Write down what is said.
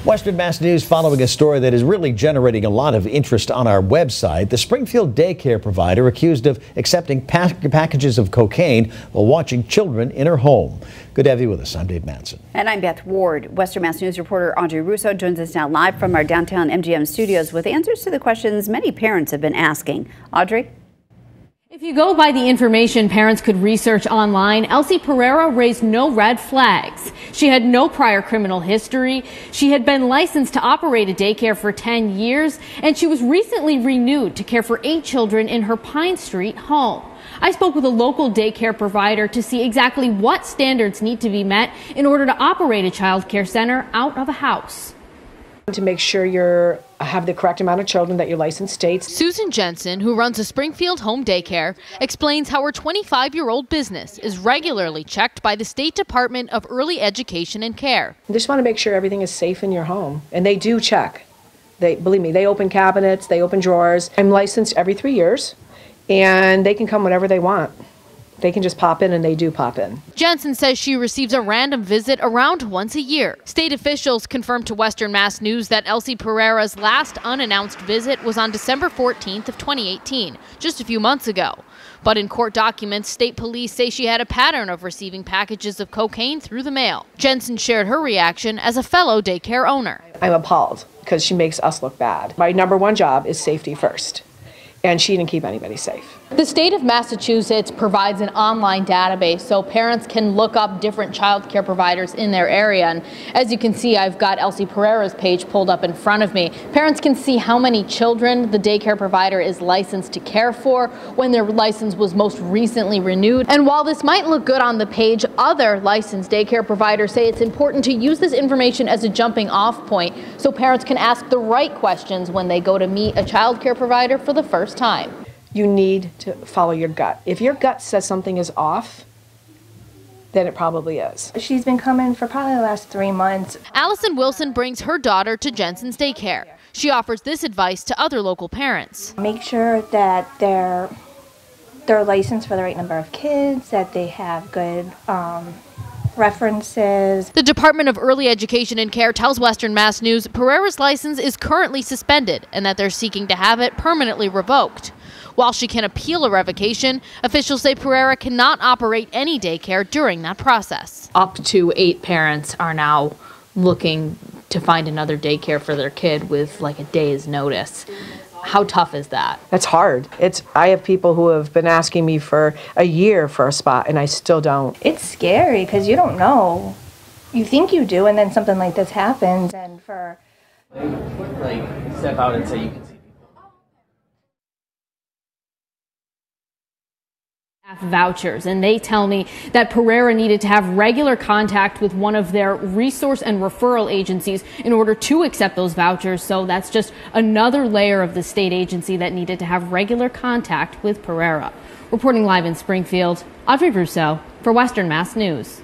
Western Mass News following a story that is really generating a lot of interest on our website. The Springfield daycare provider accused of accepting packages of cocaine while watching children in her home. Good to have you with us. I'm Dave Manson. And I'm Beth Ward. Western Mass News reporter Audrey Russo joins us now live from our downtown MGM studios with answers to the questions many parents have been asking. Audrey? If you go by the information parents could research online, Elsie Pereira raised no red flags. She had no prior criminal history. She had been licensed to operate a daycare for 10 years, and she was recently renewed to care for 8 children in her Pine Street home. I spoke with a local daycare provider to see exactly what standards need to be met in order to operate a child care center out of a house. To make sure you have the correct amount of children that your license states. Susan Jensen, who runs a Springfield home daycare, explains how her 25-year-old business is regularly checked by the State Department of Early Education and Care. They just want to make sure everything is safe in your home, and they do check. Believe me, they open cabinets, they open drawers. I'm licensed every 3 years, and they can come whenever they want. They can just pop in, and they do pop in. Jensen says she receives a random visit around once a year. State officials confirmed to Western Mass News that Elsie Pereira's last unannounced visit was on December 14th of 2018, just a few months ago. But in court documents, state police say she had a pattern of receiving packages of cocaine through the mail. Jensen shared her reaction as a fellow daycare owner. I'm appalled because she makes us look bad. My #1 job is safety first, and she didn't keep anybody safe. The state of Massachusetts provides an online database so parents can look up different child care providers in their area. And as you can see, I've got Elsie Pereira's page pulled up in front of me. Parents can see how many children the daycare provider is licensed to care for, when their license was most recently renewed. And while this might look good on the page, other licensed daycare providers say it's important to use this information as a jumping off point so parents can ask the right questions when they go to meet a child care provider for the first time. You need to follow your gut. If your gut says something is off, then it probably is. She's been coming for probably the last 3 months. Allison Wilson brings her daughter to Jensen's daycare. She offers this advice to other local parents. Make sure that they're licensed for the right number of kids, that they have good references. The Department of Early Education and Care tells Western Mass News Pereira's license is currently suspended and that they're seeking to have it permanently revoked. While she can appeal a revocation, officials say Pereira cannot operate any daycare during that process. Up to 8 parents are now looking to find another daycare for their kid with like a day's notice. How tough is that? That's hard. I have people who have been asking me for a year for a spot, and I still don't. It's scary because you don't know. You think you do, and then something like this happens. And for step out and say you can see. Vouchers, and they tell me that Pereira needed to have regular contact with one of their resource and referral agencies in order to accept those vouchers. So that's just another layer of the state agency that needed to have regular contact with Pereira. Reporting live in Springfield, Audrey Russo for Western Mass News.